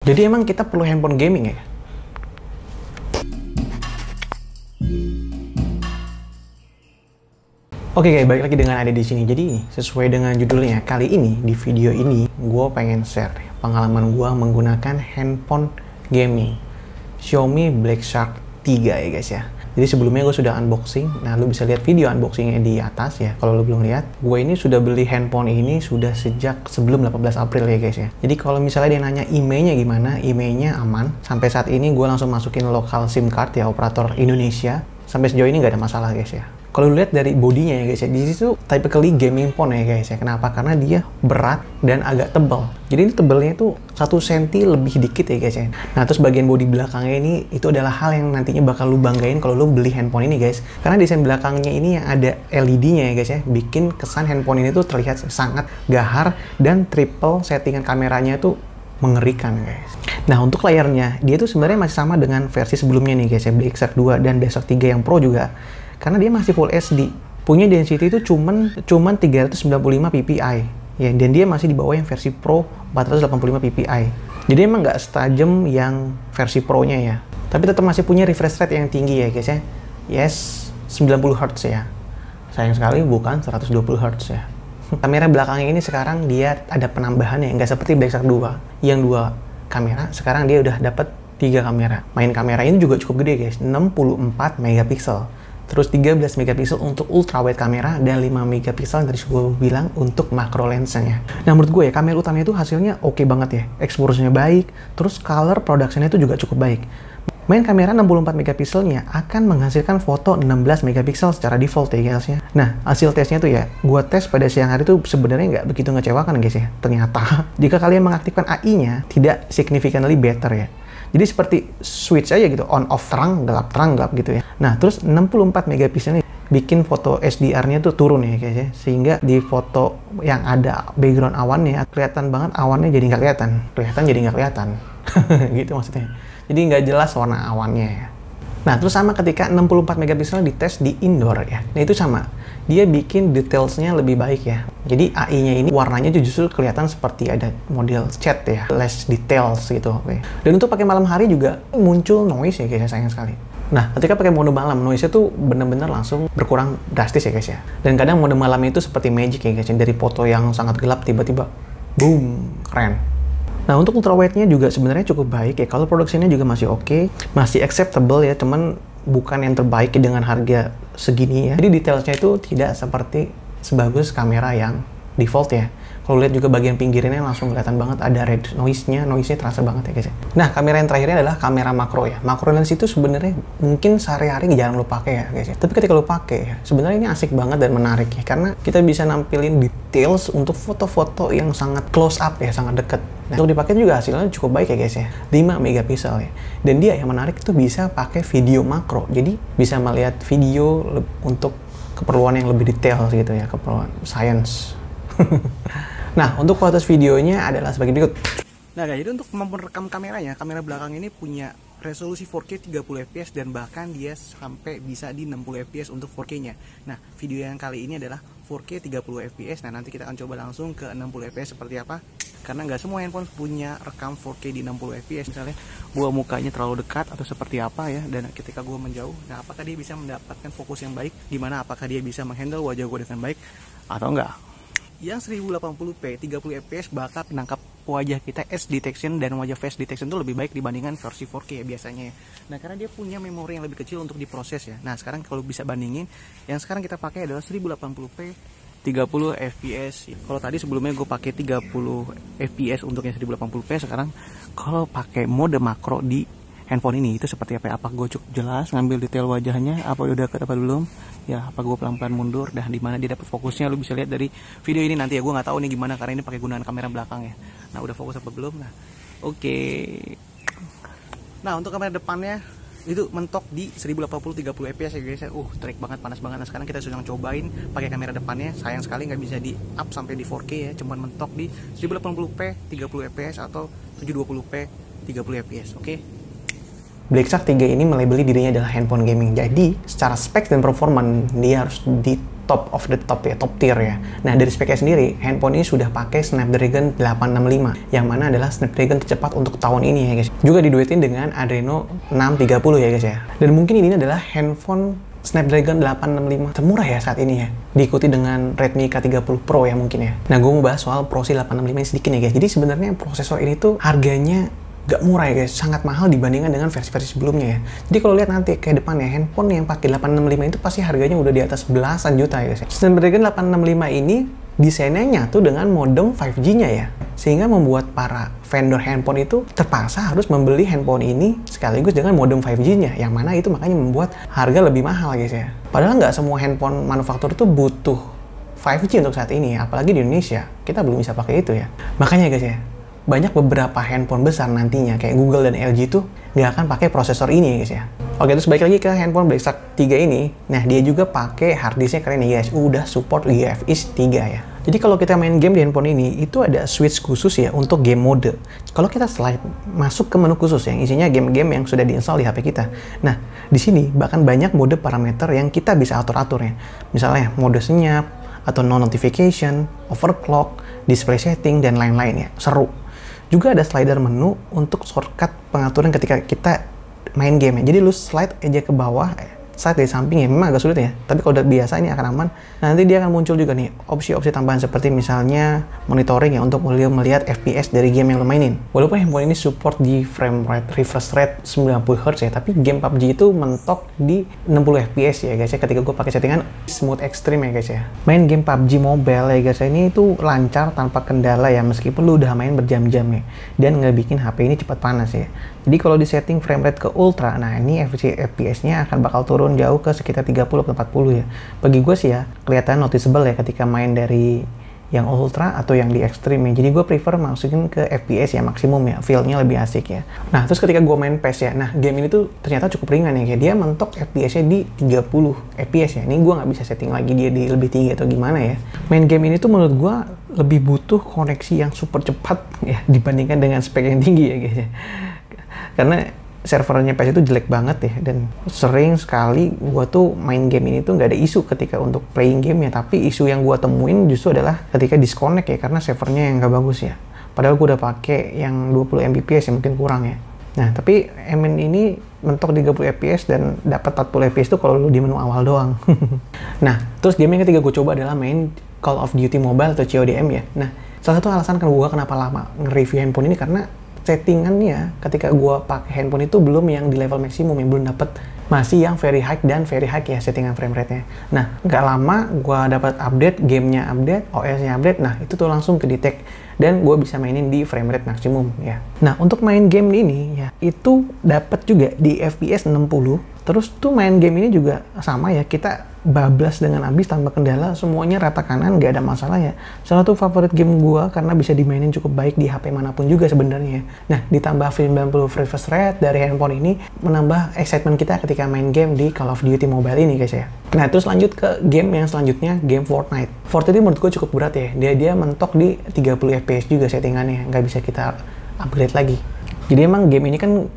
Jadi emang kita perlu handphone gaming ya? Oke guys, balik lagi dengan Ade di sini. Jadi sesuai dengan judulnya, kali ini di video ini gue pengen share pengalaman gue menggunakan handphone gaming Xiaomi Black Shark 3 ya guys ya. Jadi sebelumnya gue sudah unboxing. Nah, lu bisa lihat video unboxingnya di atas ya. Kalau lu belum lihat, gue ini sudah beli handphone ini sudah sejak sebelum 18 April ya guys ya. Jadi kalau misalnya dia nanya emailnya gimana, emailnya aman. Sampai saat ini gue langsung masukin lokal SIM card ya, operator Indonesia. Sampai sejauh ini nggak ada masalah guys ya. Kalau lihat dari bodinya ya guys ya, di situ typically gaming phone ya guys ya. Kenapa? Karena dia berat dan agak tebal. Jadi ini tebelnya itu 1 cm lebih dikit ya guys ya. Nah, terus bagian bodi belakangnya ini itu adalah hal yang nantinya bakal lu banggain kalau lu beli handphone ini guys. Karena desain belakangnya ini yang ada LED-nya ya guys ya, bikin kesan handphone ini tuh terlihat sangat gahar dan triple settingan kameranya tuh mengerikan guys. Nah, untuk layarnya dia tuh sebenarnya masih sama dengan versi sebelumnya nih guys ya, Black Shark 2 dan Black Shark 3 yang Pro juga. Karena dia masih Full HD. Punya density itu cuman 395 ppi. Ya, dan dia masih di bawah yang versi Pro 485 ppi. Jadi emang nggak setajam yang versi Pro-nya ya. Tapi tetap masih punya refresh rate yang tinggi ya guys ya. Yes, 90 Hz ya. Sayang sekali bukan 120 Hz ya. Kamera belakangnya ini sekarang dia ada penambahan ya, nggak seperti Black Shark 2 yang 2 kamera, sekarang dia udah dapat 3 kamera. Main kamera ini juga cukup gede guys, 64 megapiksel. Terus 13 megapiksel untuk ultra wide kamera dan 5 megapiksel yang tadi gue bilang untuk macro lensanya. Nah, menurut gue ya kamera utamanya itu hasilnya oke banget ya. Exposure-nya baik, terus color production-nya itu juga cukup baik. Main kamera 64 megapikselnya akan menghasilkan foto 16 megapiksel secara default ya guys ya. Nah, hasil tesnya tuh ya, gue tes pada siang hari tuh sebenarnya nggak begitu ngecewakan guys ya. Ternyata, jika kalian mengaktifkan AI-nya, tidak significantly better ya. Jadi seperti switch aja gitu, on off terang gelap gitu ya. Nah, terus 64 megapikselnya bikin foto SDR-nya tuh turun ya guys ya. Sehingga di foto yang ada background awannya kelihatan banget awannya jadi nggak kelihatan. Kelihatan jadi nggak kelihatan. Gitu maksudnya. Jadi nggak jelas warna awannya ya. Nah, terus sama ketika 64 megapiksel dites di indoor ya. Nah, itu sama. Dia bikin detailsnya lebih baik ya. Jadi AI-nya ini warnanya justru kelihatan seperti ada model cat ya, less details gitu. Oke. Dan untuk pakai malam hari juga muncul noise ya guys, sayang sekali. Nah, ketika pakai mode malam, noise-nya tuh bener-bener langsung berkurang drastis ya guys ya. Dan kadang mode malam itu seperti magic ya guys, dari foto yang sangat gelap tiba-tiba boom, keren. Nah, untuk ultrawide-nya juga sebenarnya cukup baik ya. Kalau produksinya juga masih oke, masih acceptable ya, cuman bukan yang terbaik dengan harga segini ya. Jadi detailsnya itu tidak seperti sebagus kamera yang default ya. Kalau lihat juga bagian pinggirannya langsung kelihatan banget ada red noise-nya terasa banget ya guys ya. Nah, kamera yang terakhirnya adalah kamera makro ya. Makro lens itu sebenarnya mungkin sehari-hari jarang lo pakai ya guys ya. Tapi ketika lo pakai ya, sebenarnya ini asik banget dan menarik ya. Karena kita bisa nampilin details untuk foto-foto yang sangat close up ya, sangat dekat. Nah, untuk dipakai juga hasilnya cukup baik ya guys ya. 5 megapiksel ya. Dan dia yang menarik itu bisa pakai video makro. Jadi bisa melihat video untuk keperluan yang lebih detail gitu ya, keperluan science. Nah, untuk kualitas videonya adalah sebagai berikut. Nah guys, jadi untuk kemampuan rekam kameranya, kamera belakang ini punya resolusi 4K 30 fps dan bahkan dia sampai bisa di 60 fps untuk 4K-nya. Nah, video yang kali ini adalah 4K 30 fps. Nah, nanti kita akan coba langsung ke 60 fps seperti apa. Karena nggak semua handphone punya rekam 4K di 60 fps. Misalnya, gua mukanya terlalu dekat atau seperti apa ya. Dan ketika gua menjauh, nah apakah dia bisa mendapatkan fokus yang baik? Gimana apakah dia bisa menghandle wajah gua dengan baik atau enggak? Yang 1080p 30 fps bakal menangkap wajah kita edge detection dan wajah face detection itu lebih baik dibandingkan versi 4K ya biasanya ya. Nah, karena dia punya memori yang lebih kecil untuk diproses ya. Nah, sekarang kalau bisa bandingin, yang sekarang kita pakai adalah 1080p 30 fps. Kalau tadi sebelumnya gue pakai 30 fps untuk yang 1080p, sekarang kalau pakai mode makro di handphone ini itu seperti apa? Apa gue cukup jelas ngambil detail wajahnya? Apa udah deket apa belum? Ya, apa gue pelan-pelan mundur? Dan di mana dia dapat fokusnya? Lu bisa lihat dari video ini nanti ya. Gue nggak tahu nih gimana karena ini pakai gunaan kamera belakang ya. Nah, udah fokus apa belum? Nah, oke. Nah, untuk kamera depannya itu mentok di 1080 30 fps ya guys ya. Trik banget, panas banget. Nah, sekarang kita sedang cobain pakai kamera depannya. Sayang sekali nggak bisa di up sampai di 4K ya. Cuman mentok di 1080p 30 fps atau 720p 30 fps. Oke. Black Shark 3 ini melabeli dirinya adalah handphone gaming. Jadi, secara spek dan performa dia harus di top of the top ya, top tier ya. Nah dari speknya sendiri, handphone ini sudah pakai Snapdragon 865 yang mana adalah Snapdragon tercepat untuk tahun ini ya guys. Juga diduetin dengan Adreno 630 ya guys ya. Dan mungkin ini adalah handphone Snapdragon 865 termurah ya saat ini ya, diikuti dengan Redmi K30 Pro ya mungkin ya. Nah gue mau bahas soal Pro 865 ini sedikit ya guys. Jadi sebenarnya prosesor ini tuh harganya gak murah ya guys, sangat mahal dibandingkan dengan versi-versi sebelumnya ya. Jadi kalau lihat nanti ke depannya, handphone yang pakai 865 itu pasti harganya udah di atas belasan juta ya guys. Snapdragon 865 ini desainnya nyatu dengan modem 5G-nya ya, sehingga membuat para vendor handphone itu terpaksa harus membeli handphone ini sekaligus dengan modem 5G-nya, yang mana itu makanya membuat harga lebih mahal guys ya. Padahal nggak semua handphone manufaktur itu butuh 5G untuk saat ini, apalagi di Indonesia kita belum bisa pakai itu ya. Makanya guys ya, banyak beberapa handphone besar nantinya kayak Google dan LG itu nggak akan pakai prosesor ini guys ya. Oke, terus balik lagi ke handphone Black Shark 3 ini. Nah, dia juga pakai harddisknya keren nih guys, udah support UEFI 3 ya. Jadi kalau kita main game di handphone ini, itu ada switch khusus ya untuk game mode. Kalau kita slide masuk ke menu khusus yang isinya game-game yang sudah diinstal di HP kita. Nah, di sini bahkan banyak mode parameter yang kita bisa atur-atur ya. Misalnya mode senyap, atau no notification, overclock, display setting, dan lain-lain ya. Seru. Juga ada slider menu untuk shortcut pengaturan ketika kita main game ya. Jadi lu slide aja ke bawah, slide dari samping ya, memang agak sulit ya. Tapi kalau udah biasa ini akan aman. Nanti dia akan muncul juga nih opsi-opsi tambahan seperti misalnya monitoring ya untuk melihat FPS dari game yang lo mainin. Walaupun handphone ini support di frame rate, refresh rate 90Hz ya, tapi game PUBG itu mentok di 60 FPS ya guys ya, ketika gue pakai settingan smooth extreme ya guys ya. Main game PUBG mobile ya guys ya, ini itu lancar tanpa kendala ya, meskipun lu udah main berjam-jam ya, dan nggak bikin HP ini cepat panas ya. Jadi kalau di setting frame rate ke ultra, nah ini FPS-nya akan bakal turun jauh ke sekitar 30-40 ya. Bagi gue sih ya, kelihatan noticeable ya ketika main dari yang ultra atau yang di extreme ya. Jadi gue prefer masukin ke FPS ya, maksimum ya, feel-nya lebih asik ya. Nah terus ketika gue main PES ya, nah game ini tuh ternyata cukup ringan ya, dia mentok FPS-nya di 30 FPS ya. Ini gue nggak bisa setting lagi dia di lebih tinggi atau gimana ya. Main game ini tuh menurut gue lebih butuh koneksi yang super cepat ya, dibandingkan dengan spek yang tinggi ya guys ya. Karena servernya PS itu jelek banget ya, dan sering sekali gua tuh main game ini tuh nggak ada isu ketika untuk playing game ya, tapi isu yang gua temuin justru adalah ketika disconnect ya, karena servernya yang nggak bagus ya. Padahal gua udah pakai yang 20 Mbps ya, mungkin kurang ya. Nah tapi MN ini mentok 30 FPS dan dapat 40 FPS tuh kalau lu di menu awal doang. Nah terus game yang ketiga gua coba adalah main Call of Duty Mobile atau CODM ya. Nah salah satu alasan kan gua kenapa lama nge-review handphone ini karena settingannya ketika gua pakai handphone itu belum yang di level maksimum, yang belum dapet, masih yang very high dan very high ya settingan frame rate-nya. Nah, nggak lama gua dapat update, gamenya update, OS-nya update, nah itu tuh langsung ke detect dan gua bisa mainin di frame rate maksimum ya. Nah, untuk main game ini ya, itu dapat juga di FPS 60. Terus tuh main game ini juga sama ya, kita bablas dengan habis tanpa kendala, semuanya rata kanan, nggak ada masalah ya. Salah satu favorit game gua karena bisa dimainin cukup baik di HP manapun juga sebenarnya. Nah, ditambah 90 refresh rate dari handphone ini menambah excitement kita ketika main game di Call of Duty Mobile ini guys ya. Nah, terus lanjut ke game yang selanjutnya, game Fortnite. Fortnite ini menurut gua cukup berat ya. Dia mentok di 30 FPS juga settingannya, nggak bisa kita upgrade lagi. Jadi emang game ini kan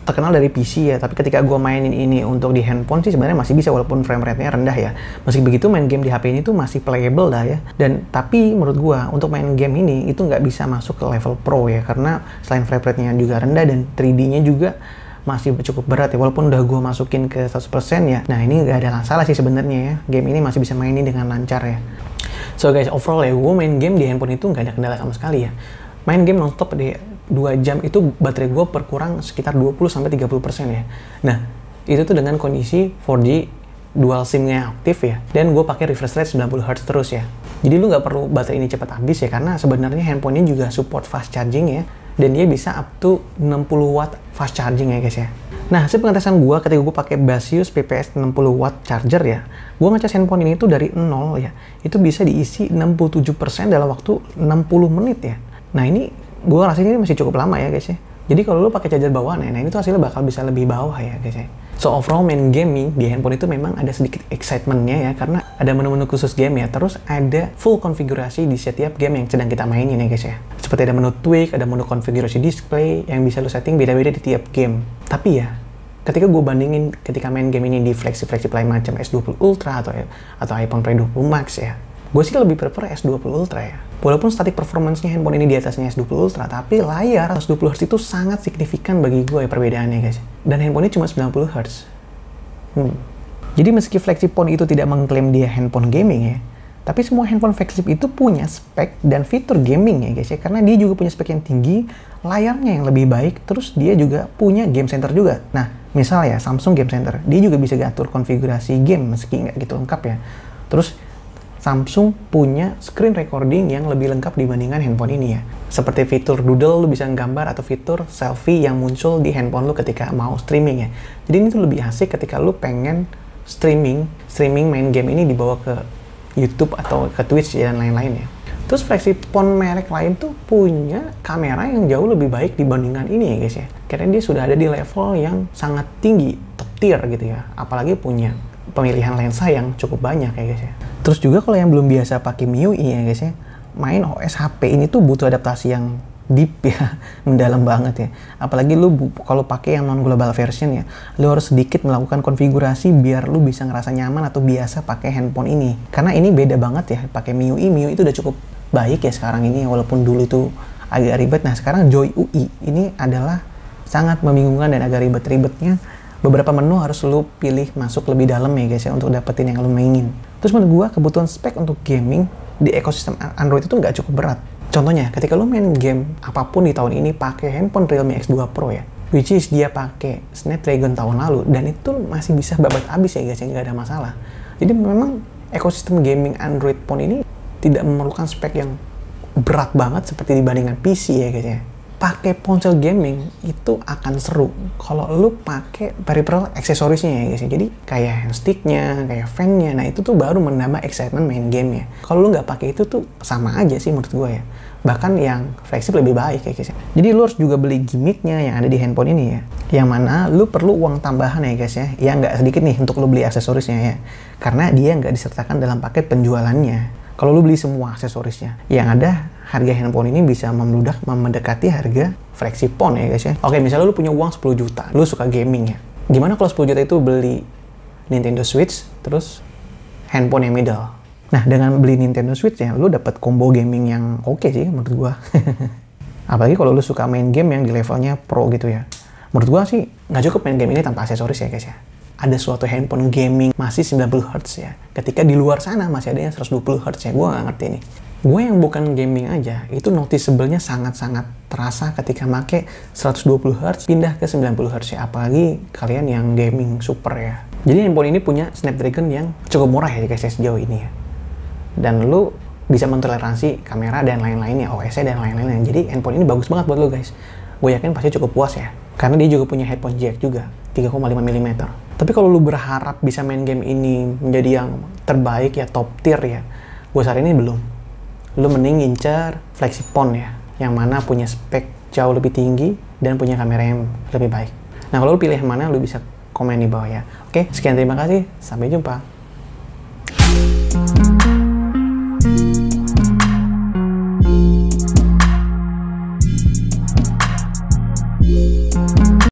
terkenal dari PC ya, tapi ketika gue mainin ini untuk di handphone sih sebenarnya masih bisa walaupun frame rate-nya rendah ya. Meski begitu main game di HP ini tuh masih playable lah ya. Dan tapi menurut gue untuk main game ini itu nggak bisa masuk ke level pro ya, karena selain frame rate-nya juga rendah dan 3D-nya juga masih cukup berat ya, walaupun udah gue masukin ke 100% ya. Nah ini nggak ada masalah sih sebenarnya ya, game ini masih bisa mainin dengan lancar ya. So guys, overall ya, gue main game di handphone itu nggak ada kendala sama sekali ya. Main game nonstop di 2 jam itu baterai gue berkurang sekitar 20-30% ya. Nah, itu tuh dengan kondisi 4G dual SIM-nya aktif ya, dan gue pakai refresh rate 90Hz terus ya. Jadi lu nggak perlu baterai ini cepat habis ya, karena sebenarnya handphone ini juga support fast charging ya, dan dia bisa up to 60 watt fast charging ya guys ya. Nah, hasil pengetesan gue ketika gue pakai Basius PPS 60 watt charger ya, gue ngecas handphone ini tuh dari 0 ya, itu bisa diisi 67% dalam waktu 60 menit ya. Nah ini gue rasanya ini masih cukup lama ya guys ya. Jadi kalau lo pakai charger bawaan ya, nah ini tuh hasilnya bakal bisa lebih bawah ya guys ya. So overall main gaming di handphone itu memang ada sedikit excitementnya ya, karena ada menu-menu khusus game ya, terus ada full konfigurasi di setiap game yang sedang kita mainin ya guys ya. Seperti ada menu tweak, ada menu konfigurasi display yang bisa lo setting beda-beda di tiap game. Tapi ya, ketika gue bandingin ketika main game ini di flagship lain macam S20 Ultra atau iPhone Pro 20 Max ya, gue sih lebih prefer S20 Ultra ya. Walaupun static performance-nya handphone ini di atasnya S20 Ultra, tapi layar 120 Hz itu sangat signifikan bagi gue ya perbedaannya guys. Dan handphone ini cuma 90 Hz. Jadi meski flagship phone itu tidak mengklaim dia handphone gaming ya, tapi semua handphone flagship itu punya spek dan fitur gaming ya guys ya, karena dia juga punya spek yang tinggi, layarnya yang lebih baik, terus dia juga punya game center juga. Nah, misal ya Samsung Game Center, dia juga bisa atur konfigurasi game meski nggak gitu lengkap ya. Terus Samsung punya screen recording yang lebih lengkap dibandingkan handphone ini ya. Seperti fitur doodle, lu bisa gambar, atau fitur selfie yang muncul di handphone lu ketika mau streaming ya. Jadi ini tuh lebih asik ketika lu pengen streaming main game ini dibawa ke YouTube atau ke Twitch dan lain-lain ya. Terus flagship phone merek lain tuh punya kamera yang jauh lebih baik dibandingkan ini ya guys ya. Karena dia sudah ada di level yang sangat tinggi, top tier gitu ya. Apalagi punya pemilihan lensa yang cukup banyak ya guys ya. Terus juga kalau yang belum biasa pakai MIUI ya guys ya, main OS HP ini tuh butuh adaptasi yang deep ya, mendalam banget ya. Apalagi lu kalau pakai yang non global version ya, lu harus sedikit melakukan konfigurasi biar lu bisa ngerasa nyaman atau biasa pakai handphone ini. Karena ini beda banget ya, pakai MIUI itu udah cukup baik ya sekarang ini, walaupun dulu itu agak ribet. Nah sekarang Joy UI ini adalah sangat membingungkan dan agak ribet-ribetnya. Beberapa menu harus lu pilih masuk lebih dalam ya guys ya, untuk dapetin yang lu ingin. Terus menurut gua kebutuhan spek untuk gaming di ekosistem Android itu nggak cukup berat. Contohnya, ketika lu main game apapun di tahun ini pakai handphone Realme X2 Pro ya, which is dia pakai Snapdragon tahun lalu, dan itu masih bisa babat habis ya guys, nggak ada masalah. Jadi memang ekosistem gaming Android phone ini tidak memerlukan spek yang berat banget seperti dibandingkan PC ya guys ya. Pakai ponsel gaming itu akan seru kalau lu pakai peripheral aksesorisnya ya guys ya. Jadi kayak handsticknya, kayak fan-nya, nah itu tuh baru menambah excitement main game ya. Kalau lu nggak pakai itu tuh sama aja sih menurut gue ya. Bahkan yang flagship lebih baik ya guys ya. Jadi lu harus juga beli gimmicknya yang ada di handphone ini ya. Yang mana lu perlu uang tambahan ya guys ya. Ya nggak sedikit nih untuk lu beli aksesorisnya ya. Karena dia nggak disertakan dalam paket penjualannya. Kalau lu beli semua aksesorisnya, yang ada harga handphone ini bisa membludak mendekati harga flagship phone ya guys ya. Oke, misalnya lu punya uang 10 juta, lu suka gaming ya. Gimana kalau 10 juta itu beli Nintendo Switch, terus handphone yang middle? Nah, dengan beli Nintendo Switch ya, lu dapat combo gaming yang oke sih menurut gua. Apalagi kalau lu suka main game yang di levelnya pro gitu ya. Menurut gua sih nggak cukup main game ini tanpa aksesoris ya guys ya. Ada suatu handphone gaming masih 90 Hz ya. Ketika di luar sana masih ada yang 120 Hz ya. Gue nggak ngerti nih. Gue yang bukan gaming aja, itu noticeable-nya sangat-sangat terasa ketika make 120 Hz pindah ke 90 Hz ya. Apalagi kalian yang gaming super ya. Jadi handphone ini punya Snapdragon yang cukup murah ya guys sejauh ini ya. Dan lu bisa mentoleransi kamera dan lain-lainnya, OS-nya dan lain-lainnya. Jadi handphone ini bagus banget buat lu guys. Gue yakin pasti cukup puas ya. Karena dia juga punya headphone jack juga, 3,5 mm. Tapi kalau lu berharap bisa main game ini menjadi yang terbaik ya, top tier ya, gue saat ini belum. Lu mending ngincer flagship phone ya, yang mana punya spek jauh lebih tinggi dan punya kamera yang lebih baik. Nah kalau lu pilih yang mana, lu bisa komen di bawah ya. Oke, sekian terima kasih, sampai jumpa.